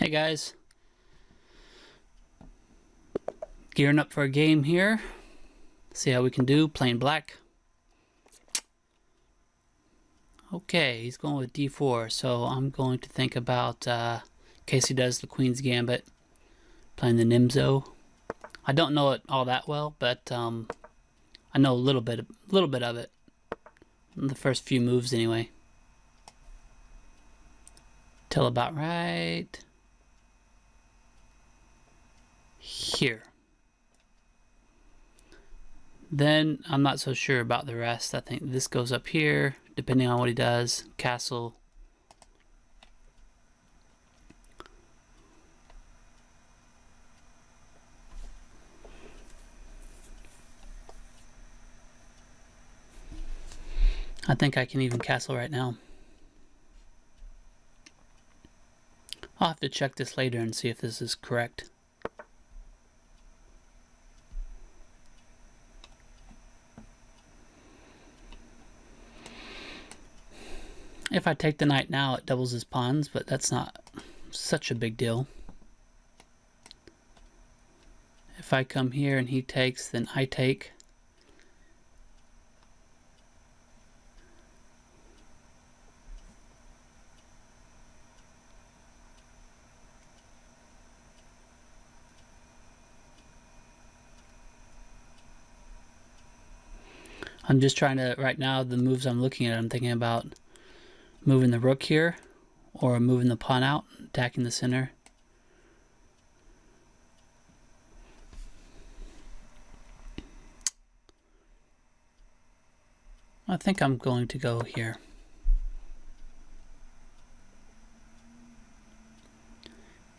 Hey guys, gearing up for a game here. See how we can do, playing black. Okay, he's going with d4, so I'm going to think about, in case he does the Queen's Gambit, playing the Nimzo. I don't know it all that well, but I know a little bit of it. The first few moves anyway. Till about right here. Then I'm not so sure about the rest. I think this goes up here, depending on what he does. Castle. I think I can even castle right now. I'll have to check this later and see if this is correct. If I take the knight now, it doubles his pawns, but that's not such a big deal. If I come here and he takes, then I take. I'm just trying to, right now, the moves I'm looking at, I'm thinking about moving the rook here, or moving the pawn out, attacking the center. I think I'm going to go here.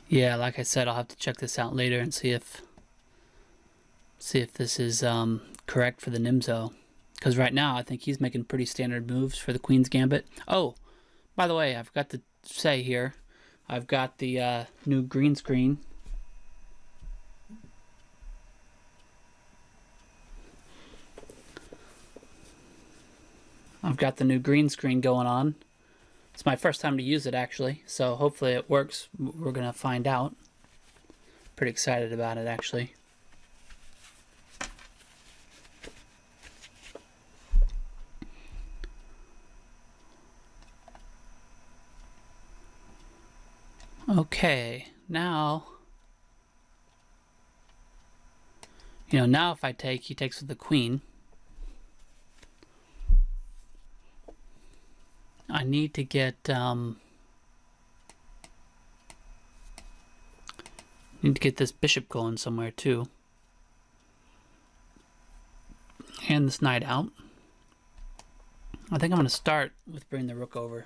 Yeah, like I said, I'll have to check this out later and see if this is correct for the Nimzo. Because right now, I think he's making pretty standard moves for the Queen's Gambit. Oh, by the way, I forgot to say here, I've got the new green screen. I've got the new green screen going on. It's my first time to use it, actually, so hopefully it works. We're going to find out. Pretty excited about it, actually. Okay, now, now if I take, he takes with the queen. I need to get, this bishop going somewhere too. And this knight out. I think I'm going to start with bringing the rook over.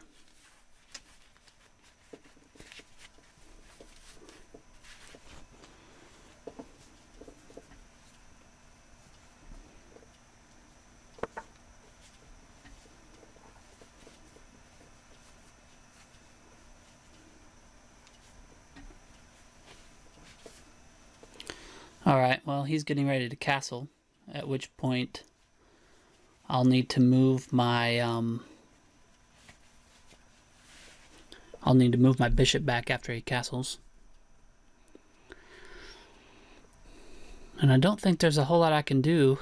Alright, well, he's getting ready to castle, at which point I'll need to move my bishop back after he castles. And I don't think there's a whole lot I can do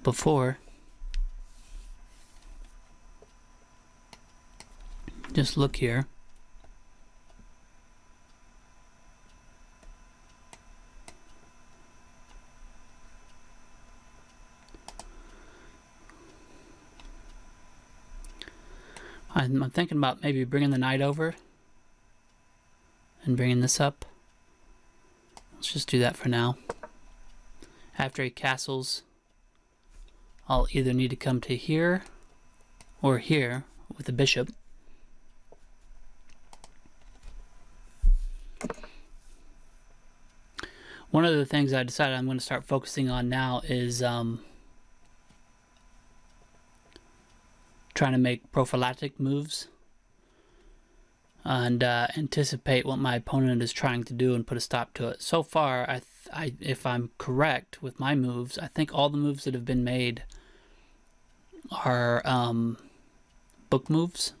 before. Just look here. I'm thinking about maybe bringing the knight over and bringing this up. Let's just do that for now. After he castles, I'll either need to come to here or here with the bishop. One of the things I decided I'm going to start focusing on now is trying to make prophylactic moves and anticipate what my opponent is trying to do and put a stop to it. So far, if I'm correct with my moves, I think all the moves that have been made are book moves.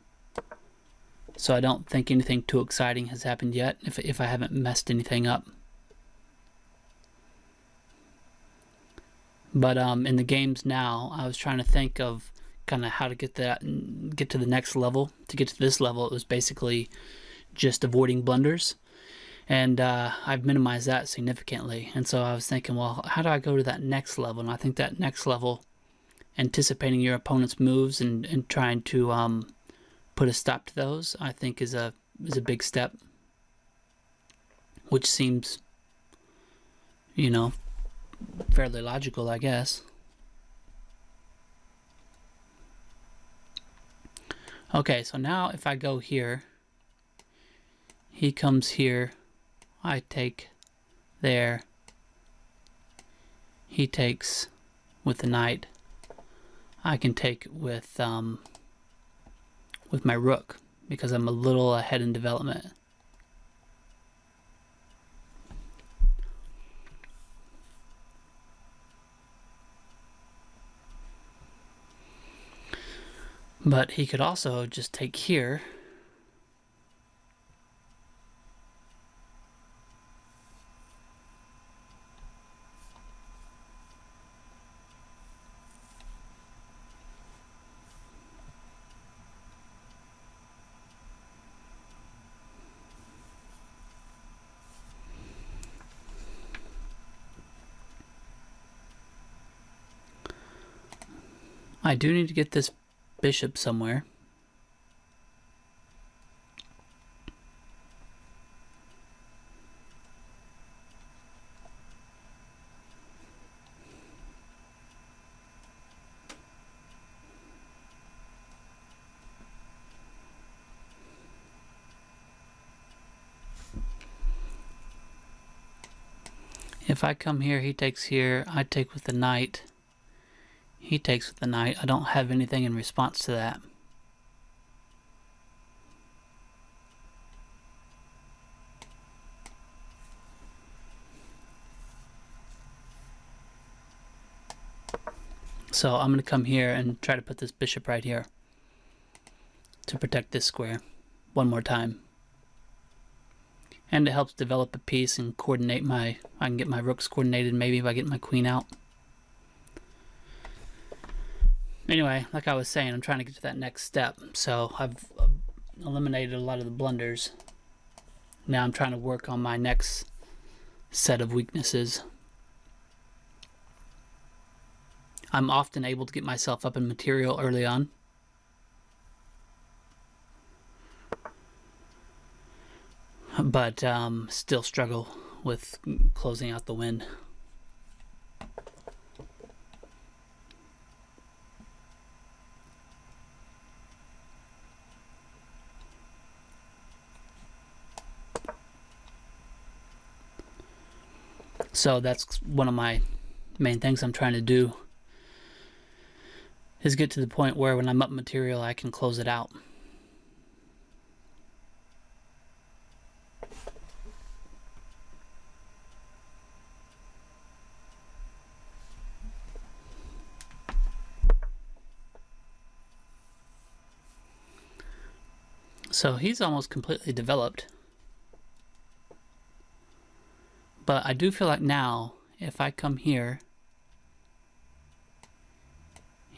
So I don't think anything too exciting has happened yet, if I haven't messed anything up. But in the games now, I was trying to think of kind of how to get to the next level. To get to this level, it was basically just avoiding blunders. And I've minimized that significantly. And so I was thinking, well, how do I go to that next level? And I think that next level, anticipating your opponent's moves and trying to put a stop to those, I think is a big step. Which seems, you know, fairly logical, I guess. Okay, so now if I go here, he comes here, I take there, he takes with the knight, I can take with my rook because I'm a little ahead in development. But he could also just take here. I do need to get this bishop somewhere. If I come here, he takes here, I take with the knight. He takes with the knight. I don't have anything in response to that. So I'm going to come here and try to put this bishop right here to protect this square one more time. And it helps develop a piece and coordinate I can get my rooks coordinated maybe if I get my queen out. Anyway, like I was saying, I'm trying to get to that next step. So I've eliminated a lot of the blunders. Now I'm trying to work on my next set of weaknesses. I'm often able to get myself up in material early on. But still struggle with closing out the win. So that's one of my main things I'm trying to do, is get to the point where when I'm up material I can close it out. So he's almost completely developed. But I do feel like now, if I come here,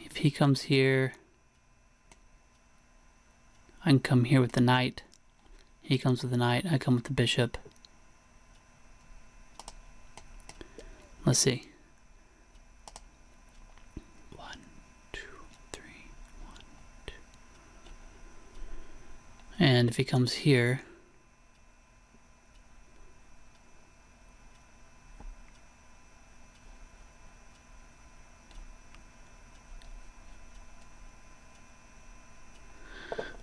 if he comes here, I can come here with the knight. He comes with the knight, I come with the bishop. Let's see. 1, 2, 3, 1, 2. And if he comes here,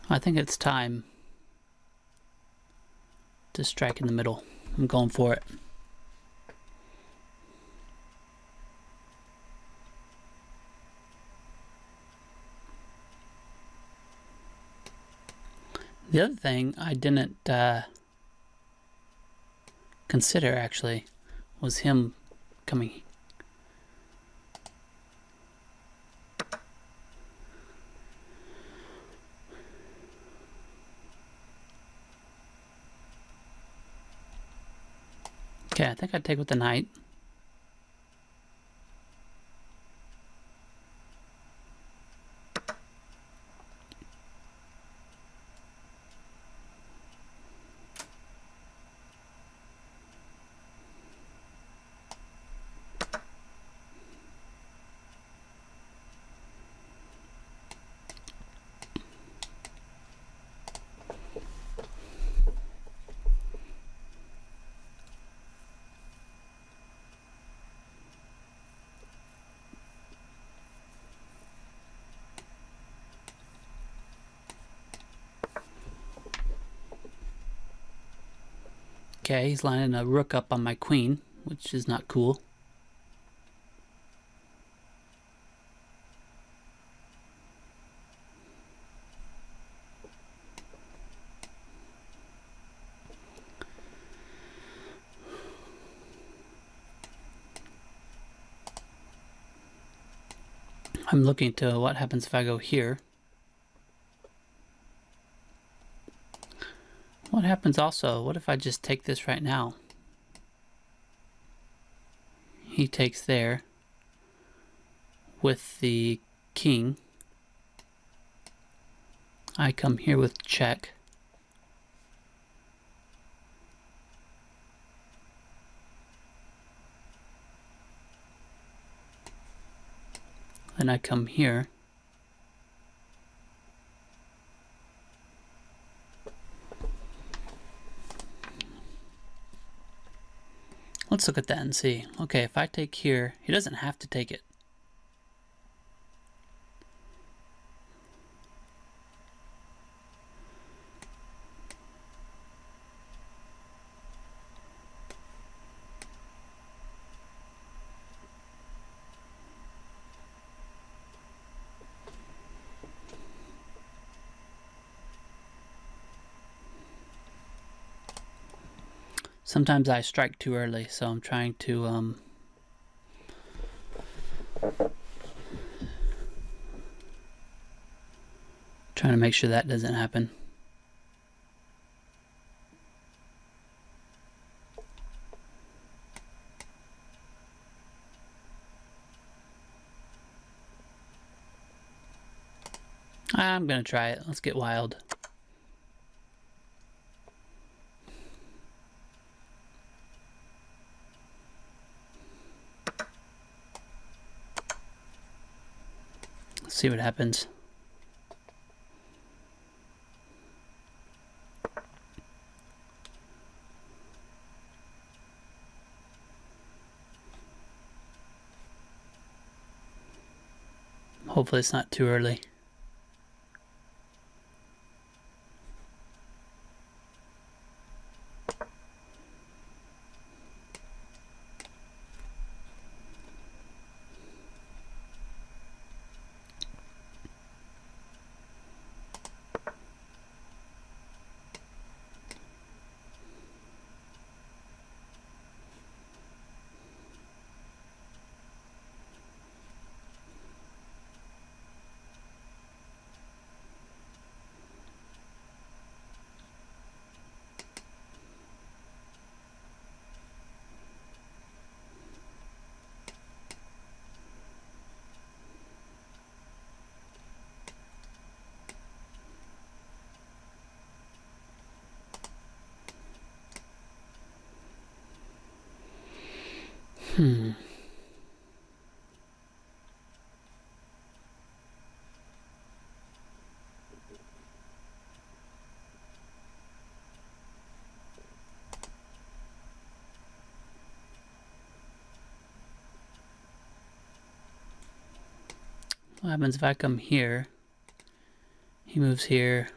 I think it's time to strike in the middle. I'm going for it. The other thing I didn't consider actually was him coming. Okay, I think I'd take with the knight. Okay, he's lining a rook up on my queen, which is not cool. I'm looking to what happens if I go here. What happens also? What if I just take this right now? He takes there with the king. I come here with check. Then I come here. Let's look at that and see. Okay, if I take here, he doesn't have to take it. Sometimes I strike too early, so I'm trying to make sure that doesn't happen. I'm gonna try it. Let's get wild. Let's see what happens. Hopefully it's not too early. What happens if I come here? He moves here.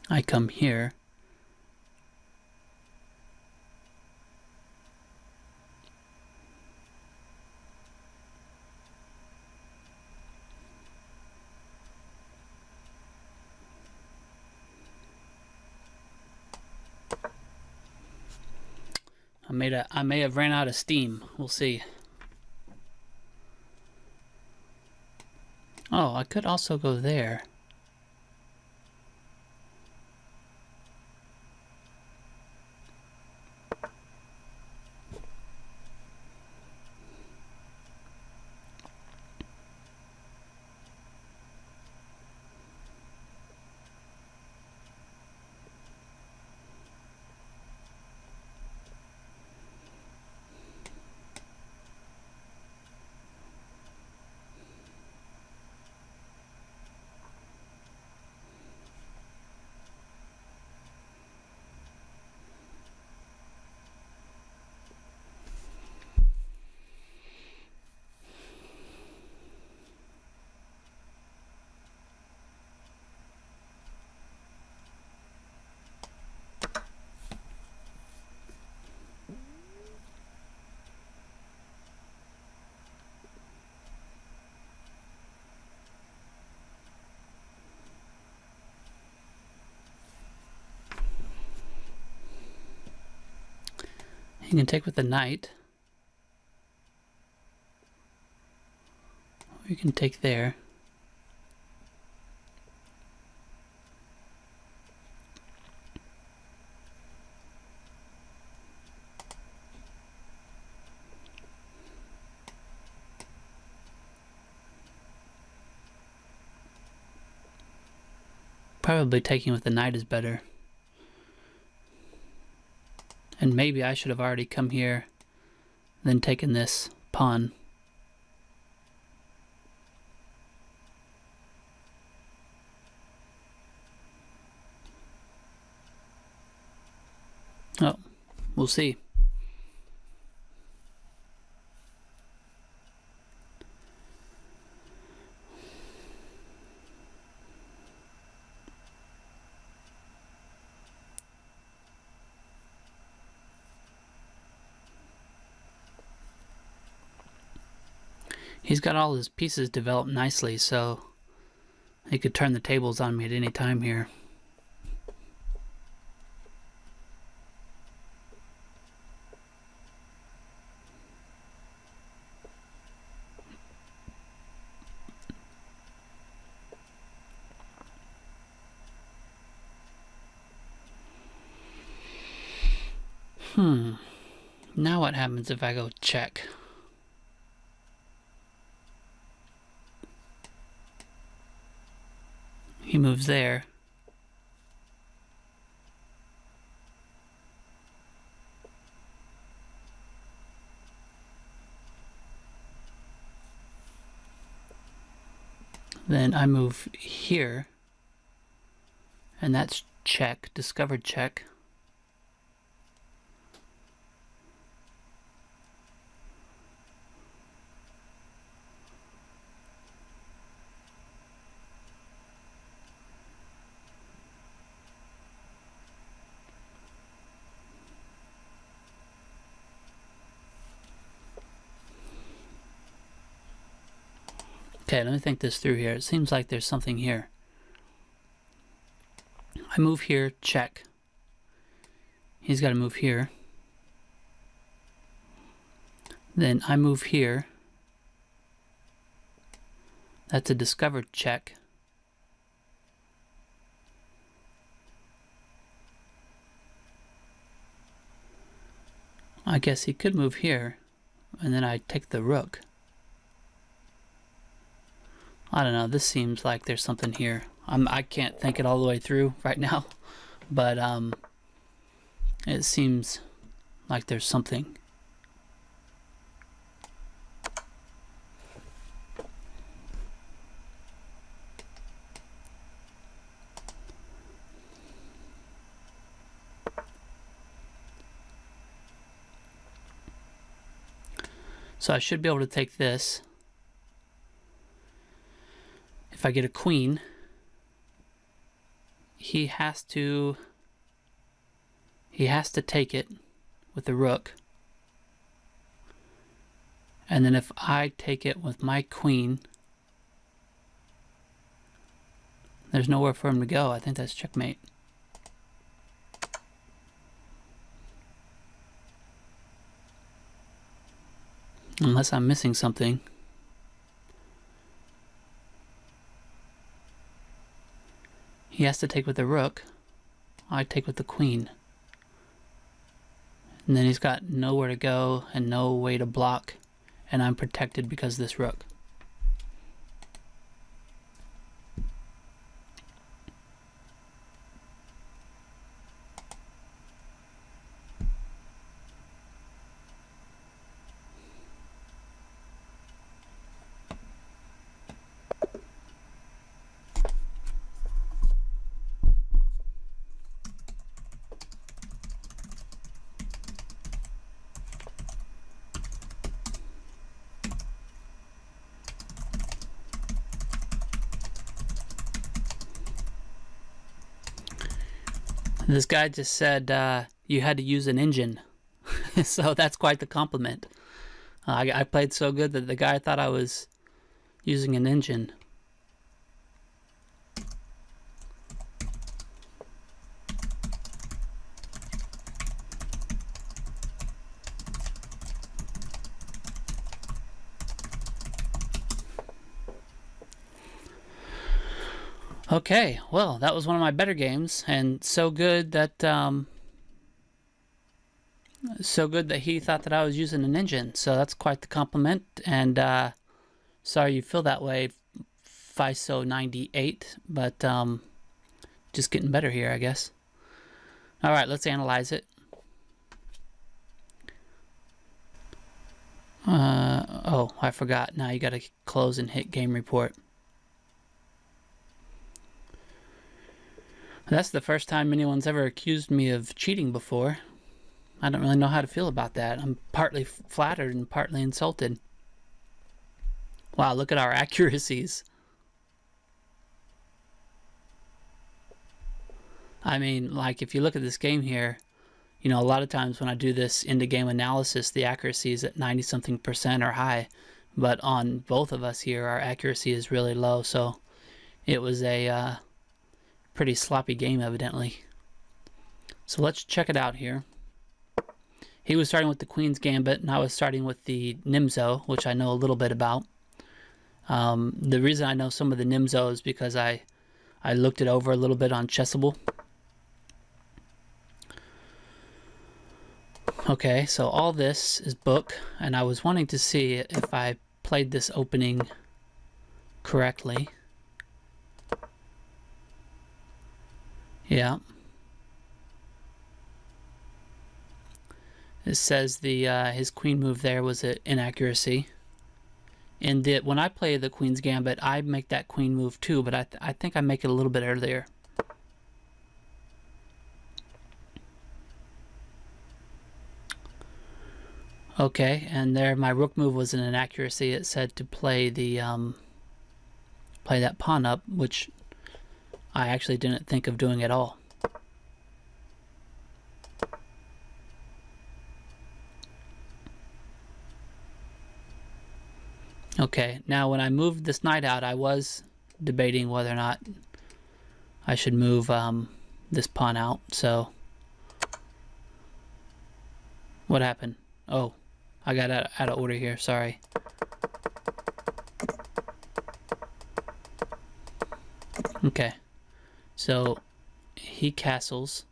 I come here. I may have ran out of steam. We'll see. Oh, I could also go there. You can take with the knight. Or you can take there. Probably taking with the knight is better. And maybe I should have already come here, then taken this pawn. Oh, we'll see. He's got all his pieces developed nicely, so he could turn the tables on me at any time here. Now what happens if I go check? He moves there. Then I move here. And that's check, discovered check. Okay, let me think this through here. It seems like there's something here. I move here, check. He's got to move here. Then I move here. That's a discovered check. I guess he could move here, and then I take the rook. I don't know, this seems like there's something here. I can't think it all the way through right now, but it seems like there's something. So I should be able to take this. If I get a queen, he has to take it with the rook. And then if I take it with my queen, there's nowhere for him to go. I think that's checkmate. Unless I'm missing something. He has to take with the rook. I take with the queen. And then he's got nowhere to go and no way to block. And I'm protected because of this rook. This guy just said you had to use an engine. So that's quite the compliment. I played so good that the guy thought I was using an engine. Okay, well, that was one of my better games, and so good that he thought that I was using an engine. So that's quite the compliment. And sorry you feel that way, FISO98, but just getting better here, I guess. All right, let's analyze it. Oh, I forgot. Now you got to close and hit game report. That's the first time anyone's ever accused me of cheating before. I don't really know how to feel about that. I'm partly flattered and partly insulted. Wow, look at our accuracies. I mean, like, if you look at this game here, you know, a lot of times when I do this into-game analysis, the accuracy is at 90-something% or high. But on both of us here, our accuracy is really low. So it was a pretty sloppy game, evidently. So let's check it out here. He was starting with the Queen's Gambit, and I was starting with the Nimzo, which I know a little bit about. The reason I know some of the Nimzo is because I looked it over a little bit on Chessable. Okay, so all this is book, and I was wanting to see if I played this opening correctly. Yeah. It says the his queen move there was an inaccuracy. And when I play the Queen's Gambit, I make that queen move too, but I think I make it a little bit earlier. Okay, and there my rook move was an inaccuracy. It said to play the play that pawn up, which I actually didn't think of doing at all. Okay, now when I moved this knight out, I was debating whether or not I should move this pawn out. So what happened? Oh, I got out of order here, sorry. Okay, so he castles,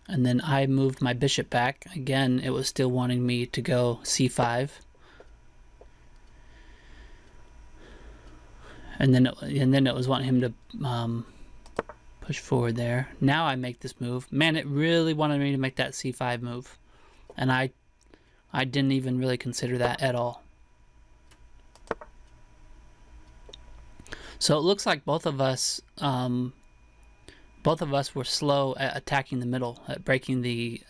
and then I moved my bishop back. Again, it was still wanting me to go c5. And then it was wanting him to push forward there. Now I make this move. Man, it really wanted me to make that c5 move, and I didn't even really consider that at all. So it looks like both of us were slow at attacking the middle, at breaking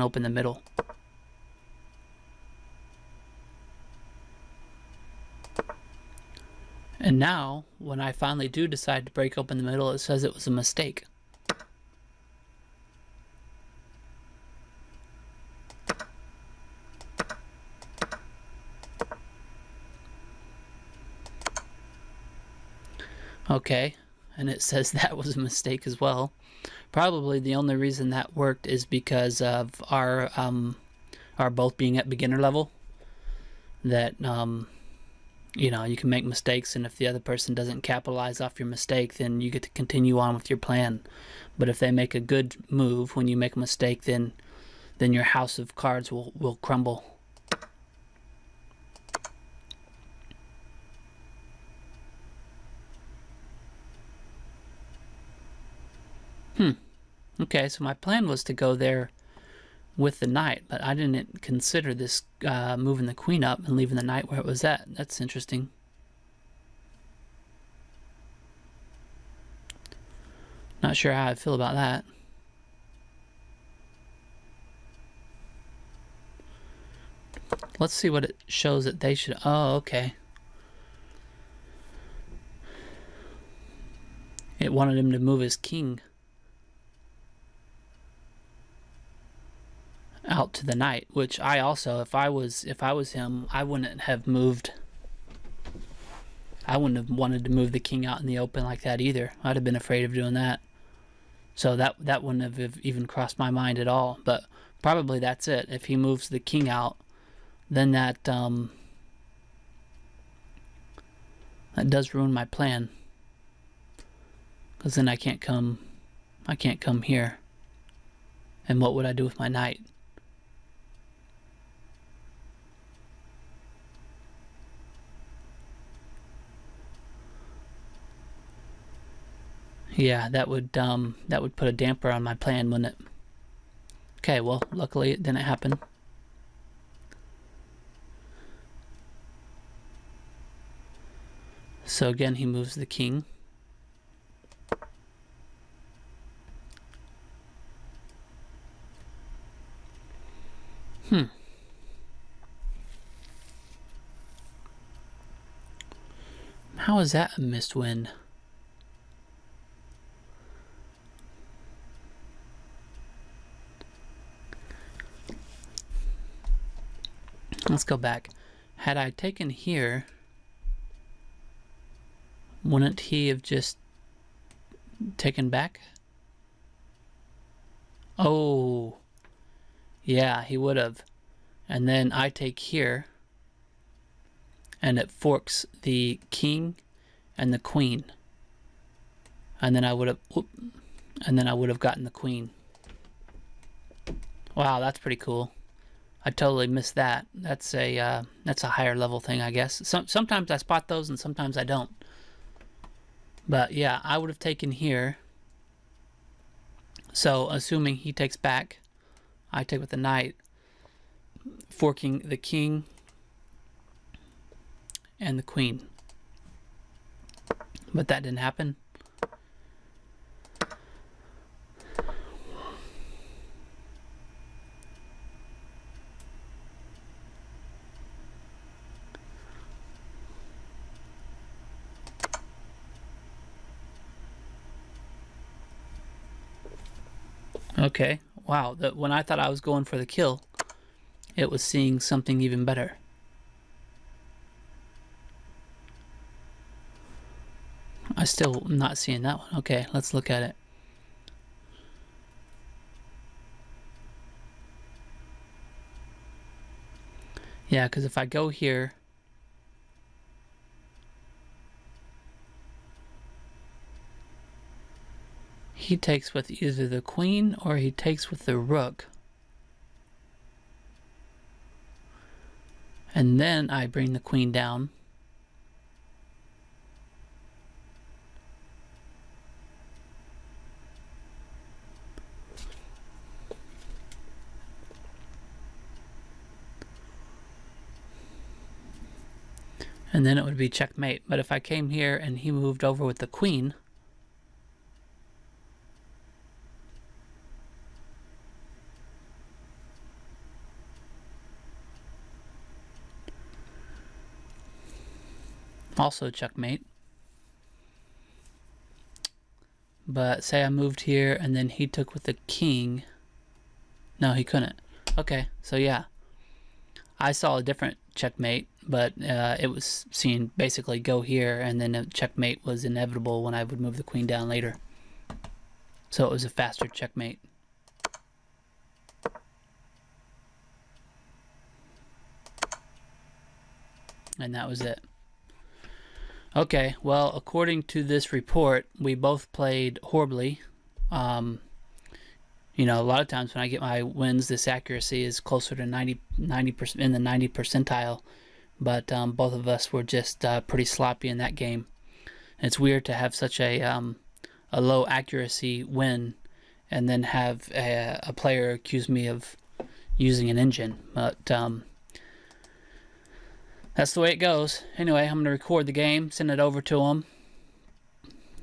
open the middle. And now, when I finally do decide to break open the middle, it says it was a mistake. Okay, and it says that was a mistake as well. Probably the only reason that worked is because of our both being at beginner level. That you know, you can make mistakes, and if the other person doesn't capitalize off your mistake, then you get to continue on with your plan. But if they make a good move when you make a mistake, then your house of cards will crumble. Okay, so my plan was to go there with the knight, but I didn't consider this moving the queen up and leaving the knight where it was at. That's interesting. Not sure how I feel about that. Let's see what it shows that they should... Oh, okay. It wanted him to move his king out to the knight, which I also, if I was him, I wouldn't have moved. I wouldn't have wanted to move the king out in the open like that either. I'd have been afraid of doing that. So that wouldn't have even crossed my mind at all. But probably that's it. If he moves the king out, then that does ruin my plan. because then I can't come here. And what would I do with my knight? Yeah, that would put a damper on my plan, wouldn't it? Okay, well, luckily it didn't happen. So again, he moves the king. How is that a missed win? Let's go back. Had I taken here, wouldn't he have just taken back? Oh, yeah, he would have. And then I take here, and it forks the king and the queen. And then I would have gotten the queen. Wow, that's pretty cool. I totally missed that. That's a higher level thing, I guess. Sometimes I spot those and sometimes I don't. But yeah, I would have taken here. So assuming he takes back, I take with the knight, forking the king and the queen. But that didn't happen. Okay, wow, when I thought I was going for the kill, it was seeing something even better. I still not seeing that one. Okay, let's look at it. Yeah, because if I go here, he takes with either the queen or he takes with the rook. And then I bring the queen down. And then it would be checkmate. But if I came here and he moved over with the queen, also checkmate. But say I moved here and then he took with the king. No, he couldn't. Okay, so yeah. I saw a different checkmate, but it was seen basically go here, and then a checkmate was inevitable when I would move the queen down later. So it was a faster checkmate. And that was it. Okay, well, according to this report, we both played horribly. You know, a lot of times when I get my wins, this accuracy is closer to 90% in the 90 percentile. But both of us were just pretty sloppy in that game. And it's weird to have such a low accuracy win and then have a player accuse me of using an engine. But that's the way it goes. Anyway, I'm going to record the game, send it over to them,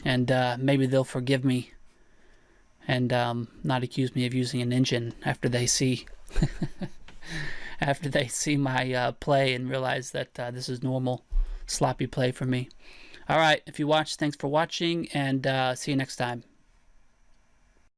and maybe they'll forgive me and not accuse me of using an engine after they see after they see my play and realize that this is normal sloppy play for me. All right, if you watched, thanks for watching, and see you next time.